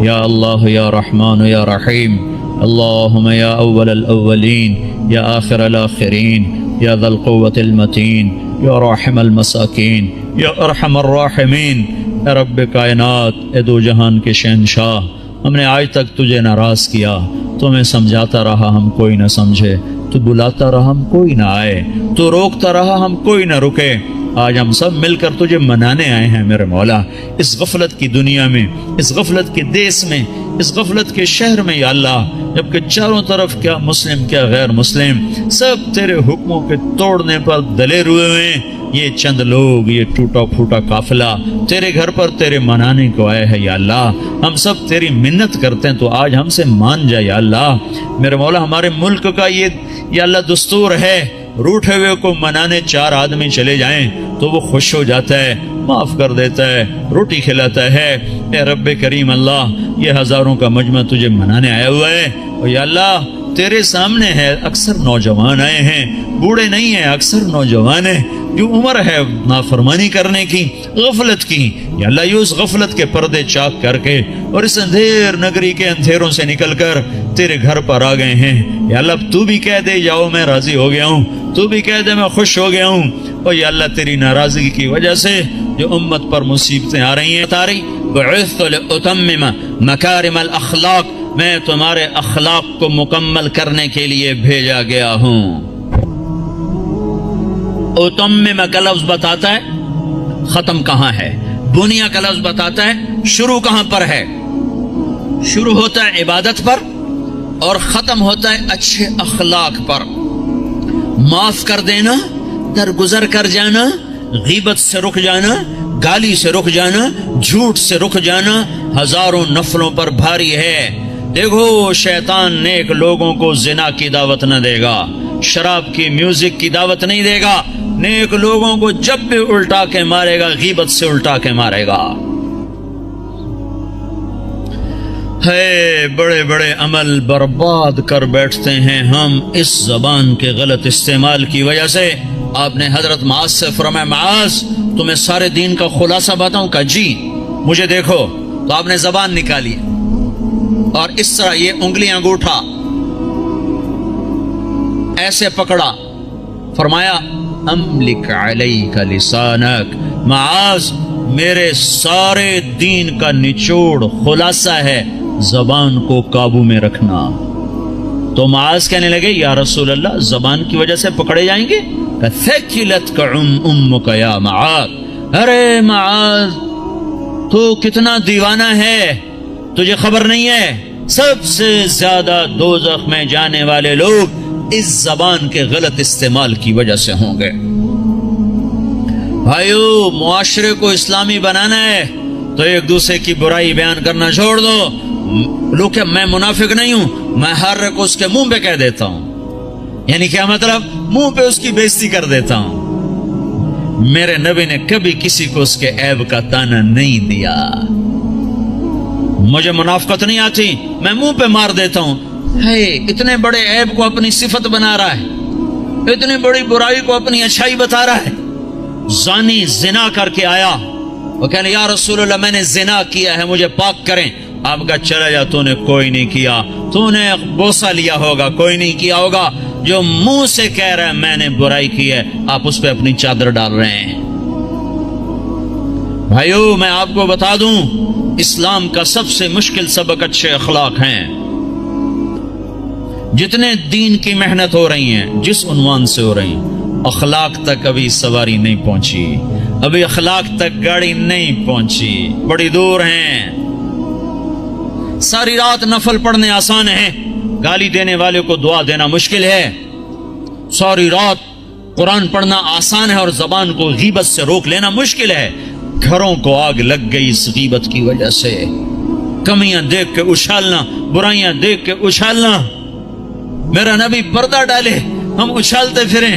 يا الله يا رحمن يا رحيم اللهم يا أول الأولين يا آخر الآخرين يا ذا القوة المتين يا راحم المساكين يا أرحم الراحمين اے رب کائنات، اے 2 جہان کے شہنشاہ، ہم نے آج تک تجھے ناراض کیا، تو ہمیں سمجھاتا رہا ہم کوئی نہ سمجھے، تو بلاتا رہا ہم کوئی نہ آئے، تو روکتا رہا ہم کوئی نہ رکے، آج ہم سب مل کر تجھے منانے آئے ہیں میرے مولا۔ اس غفلت کی دنیا میں، اس غفلت کے دیس میں، اس غفلت کے شہر میں یا اللہ، جبکہ چاروں طرف کیا مسلم کیا غیر مسلم سب تیرے حکموں کے توڑنے پر دلیر ہوئے ہیں، یہ چند لوگ، یہ ٹوٹا پھوٹا قافلہ تیرے گھر پر تیرے منانے کو آئے ہیں یا اللہ، ہم سب تیری منت کرتے ہیں تو آج ہم سے مان جا یا اللہ۔ میرے مولا، ہمارے ملک کا یہ یا اللہ دستور ہے، روٹھے ہوئے کو منانے 4 آدمی چلے جائیں تو وہ خوش ہو جاتا ہے، معاف کر دیتا ہے، روٹی کھلاتا ہے۔ اے رب کریم اللہ، یہ ہزاروں کا مجمع تجھے منانے آیا ہوا ہے، اور یا اللہ تیرے سامنے ہے، اکثر نوجوان آئے ہیں، بوڑھے نہیں ہیں، اکثر نوجوان ہیں، جو عمر ہے نافرمانی کرنے کی، غفلت کی، یا اللہ یہ اس غفلت کے پردے چاک کر کے اور اس اندھیر نگری کے اندھیروں سے نکل کر تیرے گھر پر آ گئے ہیں، یا اللہ اب تو بھی کہہ دے جاؤ میں راضی ہو گیا ہوں، تو بھی کہہ دے میں خوش ہو گیا ہوں، اور یا اللہ تیری ناراضگی کی وجہ سے جو امت پر مصیبتیں آ رہی ہیں بعثت لأتمم مکارم الاخلاق، میں تمہارے اخلاق کو مکمل کرنے کے لیے بھیجا گیا ہوں۔ اتمم کا لفظ بتاتا ہے ختم کہاں ہے، بنیا کا لفظ بتاتا ہے شروع کہاں پر ہے۔ شروع ہوتا ہے عبادت پر اور ختم ہوتا ہے اچھے اخلاق پر۔ معاف کر دینا، درگزر کر جانا، غیبت سے رک جانا، گالی سے رک جانا، جھوٹ سے رک جانا ہزاروں نفلوں پر بھاری ہے۔ دیکھو شیطان نیک لوگوں کو زنا کی دعوت نہ دے گا، شراب کی میوزک کی دعوت نہیں دے گا، نیک لوگوں کو جب بھی الٹا کے مارے گا غیبت سے الٹا کے مارے گا۔ ہے بڑے بڑے عمل برباد کر بیٹھتے ہیں ہم اس زبان کے غلط استعمال کی وجہ سے۔ آپ نے حضرت معاذ سے فرمایا معاذ تمہیں سارے دین کا خلاصہ بتاؤں؟ کہا جی مجھے دیکھو، تو آپ نے زبان نکالی اور اس طرح یہ انگلیاں انگوٹھا ایسے پکڑا، فرمایا املک علیک لسانک، معاذ میرے سارے دین کا نچوڑ خلاصہ ہے زبان کو قابو میں رکھنا۔ تو معاذ کہنے لگے یا رسول اللہ زبان کی وجہ سے پکڑے جائیں گے؟ فَثَكِلَتْكَ أُمُّكَ يَا مَعَاذ، ارے معاذ تو کتنا دیوانہ ہے، تجھے خبر نہیں ہے سب سے زیادہ دوزخ میں جانے والے لوگ اس زبان کے غلط استعمال کی وجہ سے ہوں گے۔ بھائیو معاشرے کو اسلامی بنانا ہے تو ایک دوسرے کی برائی بیان کرنا چھوڑ دو۔ لوگ کہ میں منافق نہیں ہوں، میں ہر ایک اس کے منہ پہ کہہ دیتا ہوں، یعنی کیا مطلب؟ منہ پہ اس کی بےزتی کر دیتا ہوں۔ میرے نبی نے کبھی کسی کو اس کے عیب کا تانا نہیں دیا۔ مجھے منافقت نہیں آتی، میں منہ پہ مار دیتا ہوں۔ ہے اتنے بڑے عیب کو اپنی صفت بنا رہا ہے، اتنی بڑی برائی کو اپنی اچھائی بتا رہا ہے۔ زانی زنا کر کے آیا، وہ کہنے یا رسول اللہ میں نے زنا کیا ہے مجھے پاک کریں۔ آپ کا چلا جا، تو نے کوئی نہیں کیا، تو نے بوسہ لیا ہوگا، کوئی نہیں کیا ہوگا۔ جو منہ سے کہہ رہا ہے میں نے برائی کی ہے، آپ اس پہ اپنی چادر ڈال رہے ہیں۔ بھائیو میں آپ کو بتا دوں اسلام کا سب سے مشکل سبق اچھے اخلاق ہیں۔ جتنے دین کی محنت ہو رہی ہیں جس عنوان سے ہو رہی ہیں، اخلاق تک ابھی سواری نہیں پہنچی، ابھی اخلاق تک گاڑی نہیں پہنچی، بڑی دور ہیں۔ ساری رات نفل پڑھنے آسان ہے، گالی دینے والے کو دعا دینا مشکل ہے۔ ساری رات قرآن پڑھنا آسان ہے اور زبان کو غیبت سے روک لینا مشکل ہے۔ گھروں کو آگ لگ گئی اس غیبت کی وجہ سے، کمیاں دیکھ کے اچھالنا، برائیاں دیکھ کے اچھالنا۔ میرا نبی پردہ ڈالے ہم اچھالتے پھریں۔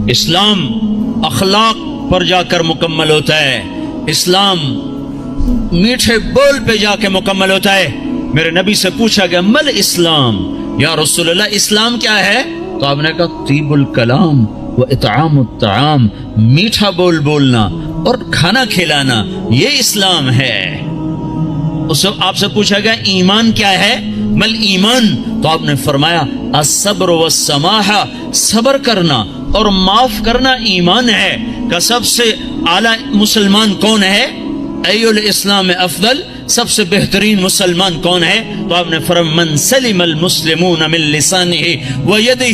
اسلام اخلاق پر جا کر مکمل ہوتا ہے، اسلام میٹھے بول پہ جا کے مکمل ہوتا ہے۔ میرے نبی سے پوچھا گیا مل اسلام، یا رسول اللہ اسلام کیا ہے؟ تو آپ نے کہا طیب الکلام و اطعام الطعام، میٹھا بول بولنا اور کھانا کھلانا، یہ اسلام ہے۔ اس آپ سے پوچھا گیا ایمان کیا ہے؟ مل ایمان، تو آپ نے فرمایا الصبر والسماحہ، صبر کرنا اور معاف کرنا ایمان ہے۔ کہ سب سے اعلیٰ مسلمان کون ہے؟ ای الاسلام افضل، سب سے بہترین مسلمان کون ہے؟ تو آپ نے فرمایا من سلم المسلمون من لسانہ ویدہ،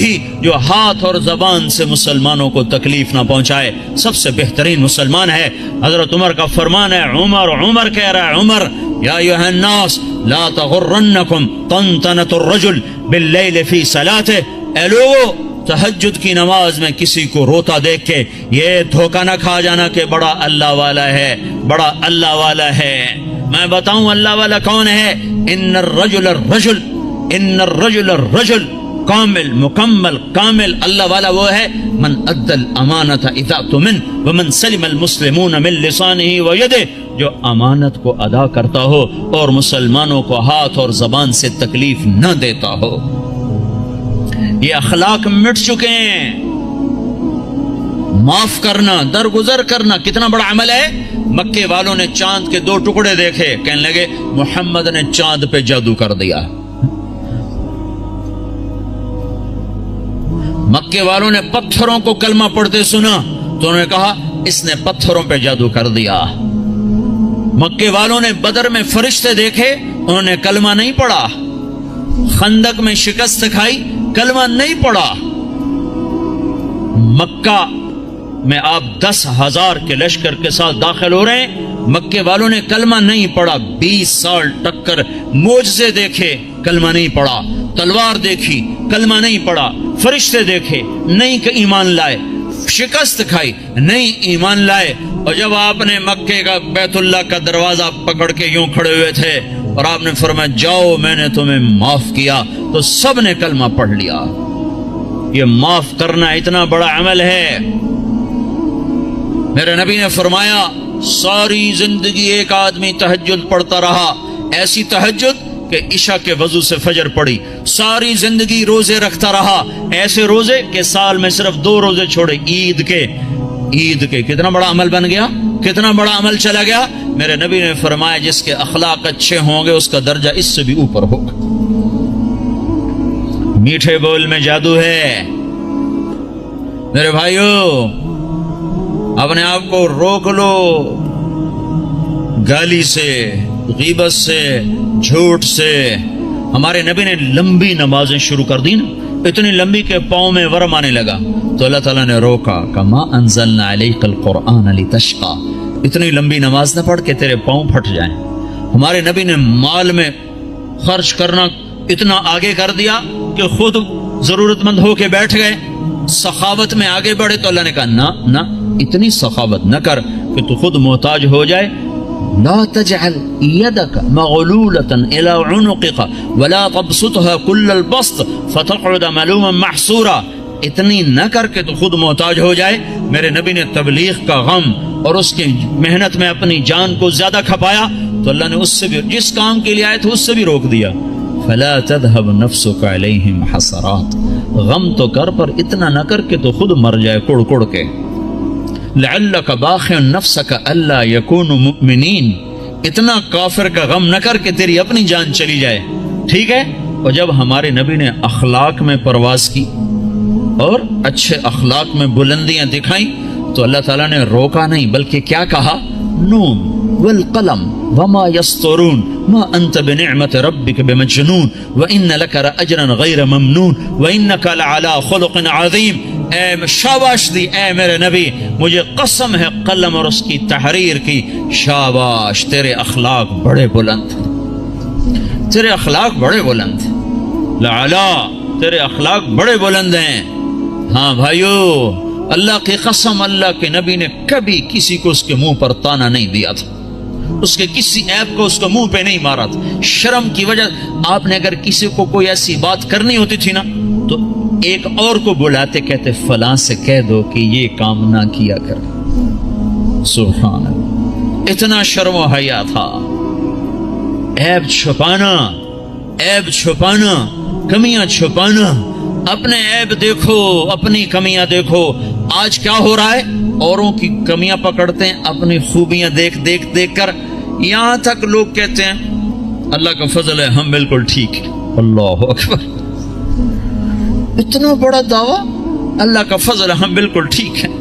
جو ہاتھ اور زبان سے مسلمانوں کو تکلیف نہ پہنچائے سب سے بہترین مسلمان ہے۔ حضرت عمر کا فرمان ہے، عمر کہہ رہا ہے، عمر یا ایھا الناس لا تغرنکم طنطنۃ الرجل باللیل فی صلاتہ، اے لوگو تہجد کی نماز میں کسی کو روتا دیکھ کے یہ دھوکہ نہ کھا جانا کہ بڑا اللہ والا ہے، بڑا اللہ والا ہے۔ میں بتاؤں اللہ والا کون ہے؟ ان الرجل کامل، مکمل، کامل اللہ والا وہ ہے من ادى الامانۃ اذا اؤتمن ومن سلم المسلمون من لسانہ ویدہ، جو امانت کو ادا کرتا ہو اور مسلمانوں کو ہاتھ اور زبان سے تکلیف نہ دیتا ہو۔ یہ اخلاق مٹ چکے ہیں۔ معاف کرنا، درگزر کرنا کتنا بڑا عمل ہے۔ مکے والوں نے چاند کے 2 ٹکڑے دیکھے، کہنے لگے محمد نے چاند پہ جادو کر دیا۔ مکے والوں نے پتھروں کو کلمہ پڑھتے سنا تو انہوں نے کہا اس نے پتھروں پہ جادو کر دیا۔ مکے والوں نے بدر میں فرشتے دیکھے، انہوں نے کلمہ نہیں پڑھا۔ خندق میں شکست کھائی، کلمہ نہیں پڑھا۔ مکہ میں آپ 10,000 کے لشکر کے ساتھ داخل ہو رہے ہیں، مکے والوں نے کلمہ نہیں پڑھا۔ 20 سال ٹکر، معجزے دیکھے، کلمہ نہیں پڑھا۔ تلوار دیکھی، کلمہ نہیں پڑھا۔ فرشتے دیکھے، نہیں کہ ایمان لائے۔ شکست کھائی، نہیں ایمان لائے۔ اور جب آپ نے مکے کا بیت اللہ کا دروازہ پکڑ کے یوں کھڑے ہوئے تھے اور آپ نے فرمایا جاؤ میں نے تمہیں معاف کیا، تو سب نے کلمہ پڑھ لیا۔ یہ معاف کرنا اتنا بڑا عمل ہے۔ میرے نبی نے فرمایا ساری زندگی ایک آدمی تہجد پڑھتا رہا، ایسی تہجد کہ عشاء کے وضو سے فجر پڑی۔ ساری زندگی روزے رکھتا رہا، ایسے روزے کہ سال میں صرف 2 روزے چھوڑے، عید کے۔ کتنا بڑا عمل بن گیا، کتنا بڑا عمل چلا گیا۔ میرے نبی نے فرمایا جس کے اخلاق اچھے ہوں گے اس کا درجہ اس سے بھی اوپر ہوگا۔ میٹھے بول میں جادو ہے۔ میرے بھائیو، اپنے آپ کو روک لو گالی سے، غیبت سے، جھوٹ سے۔ ہمارے نبی نے لمبی نمازیں شروع کر دی نا، اتنی لمبی کہ پاؤں میں ورم آنے لگا تو اللہ تعالیٰ نے روکا، کما انزلنا علیک القرآن لتشقی، اتنی لمبی نماز نہ پڑھ کے تیرے پاؤں پھٹ جائیں۔ ہمارے نبی نے مال میں خرچ کرنا اتنا آگے کر دیا کہ خود ضرورت مند ہو کے بیٹھ گئے۔ سخاوت میں آگے بڑھے تو اللہ نے کہا نہ اتنی سخاوت نہ کر کہ تو خود محتاج ہو جائے۔ لا تجعل يدك مغلولة إلى عنقك ولا تبسطها كل البسط فتقعد ملوما محسورا، اتنی نہ کر کے تو خود محتاج ہو جائے۔ میرے نبی نے تبلیغ کا غم اور اس کی محنت میں اپنی جان کو زیادہ کھپایا تو اللہ نے اس سے بھی، جس کام کے لیے آئے تھے اس سے بھی روک دیا۔ فلا تذهب نفسك عليهم حسرات، غم تو کر پر اتنا نہ کر کے تو خود مر جائے کڑ کڑ کے۔ لعلك باخع نفسك الا يكونوا مؤمنين، اتنا کافر کا غم نہ کر کے تیری اپنی جان چلی جائے، ٹھیک ہے۔ اور جب ہمارے نبی نے اخلاق میں پرواز کی اور اچھے اخلاق میں بلندیاں دکھائیں تو اللہ تعالیٰ نے روکا نہیں بلکہ کیا کہا، نون والقلم وما يسطرون ما انت بنعمت ربك بمجنون وان لك لاجرا غير ممنون وانك لعلى خلق عظيم۔ اے شاباش دی اے میرے نبی، مجھے قسم ہے قلم اور اس کی تحریر کی، شاباش تیرے اخلاق بڑے بلند، تیرے اخلاق بڑے بلند، لعلا تیرے اخلاق بڑے بلند ہیں۔ ہاں بھائیو، اللہ کی قسم، اللہ کے نبی نے کبھی کسی کو اس کے منہ پر تانا نہیں دیا تھا، اس کے کسی عیب کو اس کو منہ پہ نہیں مارا تھا۔ شرم کی وجہ آپ نے اگر کسی کو کوئی ایسی بات کرنی ہوتی تھی نا تو ایک اور کو بلاتے، کہتے فلاں سے کہہ دو کہ یہ کام نہ کیا کر۔ سبحان اللہ، اتنا شرم و حیا تھا۔ عیب چھپانا، کمیاں چھپانا، اپنے عیب دیکھو، اپنی کمیاں دیکھو۔ آج کیا ہو رہا ہے، اوروں کی کمیاں پکڑتے ہیں، اپنی خوبیاں دیکھ کر، یہاں تک لوگ کہتے ہیں اللہ کا فضل ہے ہم بالکل ٹھیک ہیں۔ اللہ اکبر، اتنا بڑا دعویٰ، اللہ کا فضل ہے ہم بالکل ٹھیک ہیں۔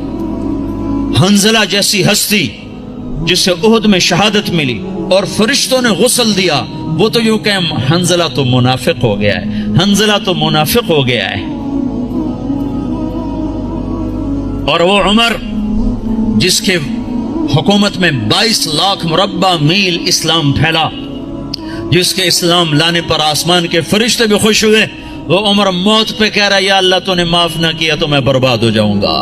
حنظلہ جیسی ہستی جسے احد میں شہادت ملی اور فرشتوں نے غسل دیا، وہ تو یوں کہ حنظلہ تو منافق ہو گیا ہے، حنظلہ تو منافق ہو گیا ہے۔ اور وہ عمر جس کے حکومت میں 22 لاکھ مربع میل اسلام پھیلا، جس کے اسلام لانے پر آسمان کے فرشتے بھی خوش ہوئے، وہ عمر موت پہ کہہ رہا یا اللہ تو نے معاف نہ کیا تو میں برباد ہو جاؤں گا،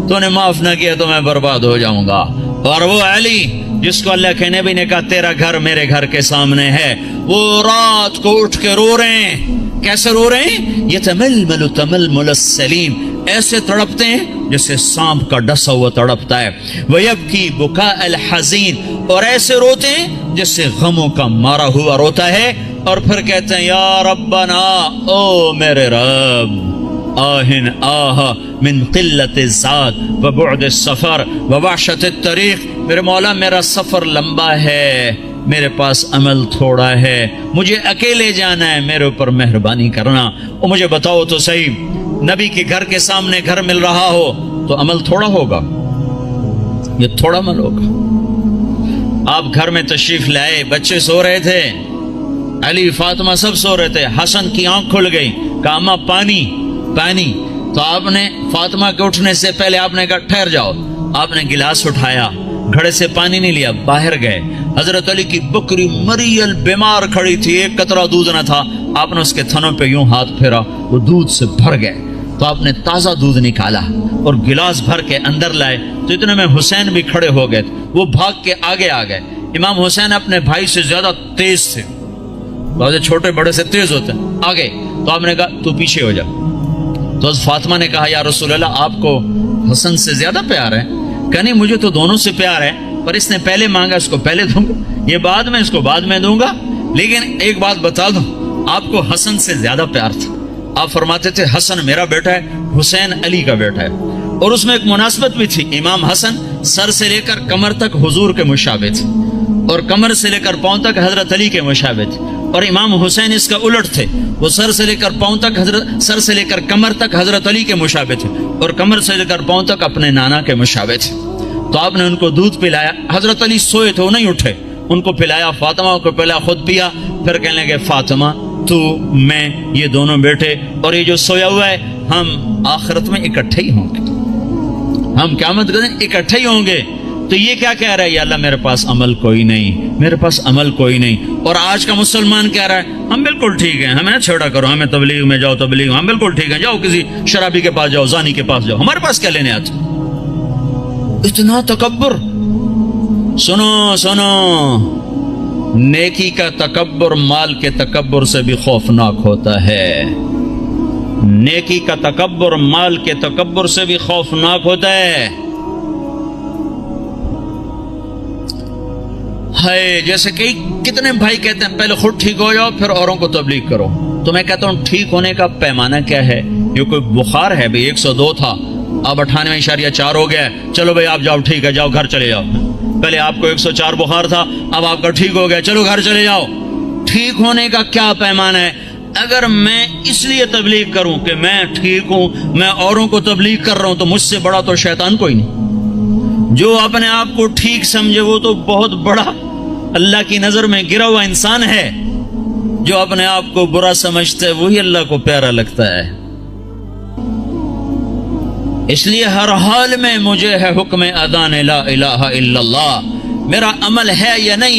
تو نے معاف نہ کیا تو میں برباد ہو جاؤں گا۔ اور وہ علی جس کو اللہ کے نبی نے کہا تیرا گھر میرے گھر کے سامنے ہے، وہ رات کو اٹھ کے رو رہے ہیں۔ کیسے رو رہے ہیں؟ یتململ تململ السلیم، ایسے تڑپتے ہیں جیسے سانپ کا ڈسا ہوا تڑپتا ہے۔ ویبکی بکاء الحزین، اور ایسے روتے ہیں جیسے غموں کا مارا ہوا روتا ہے۔ اور پھر کہتے ہیں یا ربنا، او میرے رب، آہن آہ من قلت الزاد وبعد السفر ووحشت الطریق، میرے مولا میرا سفر لمبا ہے، میرے پاس عمل تھوڑا ہے، مجھے اکیلے جانا ہے، میرے اوپر مہربانی کرنا۔ اور مجھے بتاؤ تو صحیح، نبی کے گھر کے سامنے گھر مل رہا ہو تو عمل تھوڑا ہوگا، یہ تھوڑا عمل ہوگا۔ آپ گھر میں تشریف لائے، بچے سو رہے تھے، علی فاطمہ سب سو رہے تھے، حسن کی آنکھ کھل گئی، کہا اماں پانی پانی، تو آپ نے فاطمہ کے اٹھنے سے پہلے آپ نے کہا ٹھہر جاؤ، آپ نے گلاس اٹھایا، گھڑے سے پانی نہیں لیا، باہر گئے۔ حضرت علی کی بکری مریل بیمار کھڑی تھی، ایک قطرہ دودھ نہ تھا، آپ نے اس کے تھنوں پہ یوں ہاتھ پھیرا، وہ دودھ سے بھر گئے، تو آپ نے تازہ دودھ نکالا اور گلاس بھر کے اندر لائے، تو اتنے میں حسین بھی کھڑے ہو گئے، وہ بھاگ کے آگے آ گئے۔ امام حسین اپنے بھائی سے زیادہ تیز تھے، بہت چھوٹے بڑے سے تیز ہوتے ہیں، آگے، تو آپ نے کہا تو پیچھے ہو جا۔ تو حضرت فاطمہ نے کہا یا رسول اللہ آپ کو حسن سے زیادہ پیار ہے؟ کہ نہیں مجھے تو دونوں سے پیار ہے، پر اس نے پہلے مانگا، اس کو پہلے دوں گا، یہ بعد میں، اس کو بعد میں دوں گا، لیکن ایک بات بتا دوں، آپ کو حسن سے زیادہ پیار تھا۔ آپ فرماتے تھے حسن میرا بیٹا ہے، حسین علی کا بیٹا ہے، اور اس میں ایک مناسبت بھی تھی، امام حسن سر سے لے کر کمر تک حضور کے مشابہ تھے، اور کمر سے لے کر پاؤں تک حضرت علی کے مشابہ تھے، اور امام حسین اس کا الٹ تھے، وہ سر سے لے کر پاؤں تک سر سے لے کر کمر تک حضرت علی کے مشابہ تھے، اور کمر سے لے کر پاؤں تک اپنے نانا کے مشابہ تھے۔ تو آپ نے ان کو دودھ پلایا، حضرت علی سوئے تھے وہ نہیں اٹھے، ان کو پلایا، فاطمہ کو پلایا، خود پیا، پھر کہنے لگے فاطمہ تو میں یہ دونوں بیٹے اور یہ جو سویا ہوا ہے ہم آخرت میں اکٹھے ہی ہوں گے، ہم قیامت کے دن اکٹھے ہی ہوں گے۔ تو یہ کیا کہہ رہا ہے یا اللہ میرے پاس عمل کوئی نہیں، میرے پاس عمل کوئی نہیں۔ اور آج کا مسلمان کہہ رہا ہے ہم بالکل ٹھیک ہیں، ہمیں چھوڑا کرو، ہمیں تبلیغ میں جاؤ، تبلیغ ہم بالکل ٹھیک ہیں، جاؤ کسی شرابی کے پاس جاؤ، زانی کے پاس جاؤ، ہمارے پاس کیا لینے آتے؟ اتنا تکبر! سنو سنو، نیکی کا تکبر مال کے تکبر سے بھی خوفناک ہوتا ہے، نیکی کا تکبر مال کے تکبر سے بھی خوفناک ہوتا ہے۔ ہے جیسے کہ کتنے بھائی کہتے ہیں پہلے خود ٹھیک ہو جاؤ پھر اوروں کو تبلیغ کرو، تو میں کہتا ہوں ٹھیک ہونے کا پیمانہ کیا ہے؟ یہ کوئی بخار ہے بھئی 102 تھا، اب 98.4 ہو گیا ہے، چلو بھئی آپ جاؤ، ٹھیک ہے جاؤ گھر چلے جاؤ۔ پہلے آپ کو 104 بخار تھا، اب آپ کا ٹھیک ہو گیا، چلو گھر چلے جاؤ۔ ٹھیک ہونے کا کیا پیمانہ ہے؟ اگر میں اس لیے تبلیغ کروں کہ میں ٹھیک ہوں، میں اوروں کو تبلیغ کر رہا ہوں، تو مجھ سے بڑا تو شیطان کوئی نہیں۔ جو اپنے آپ کو ٹھیک سمجھے وہ تو بہت بڑا اللہ کی نظر میں گرا ہوا انسان ہے، جو اپنے آپ کو برا سمجھتا ہے وہی اللہ کو پیارا لگتا ہے۔ اس لیے ہر حال میں مجھے ہے حکم اذان لا الہ الا اللہ، میرا عمل ہے یا نہیں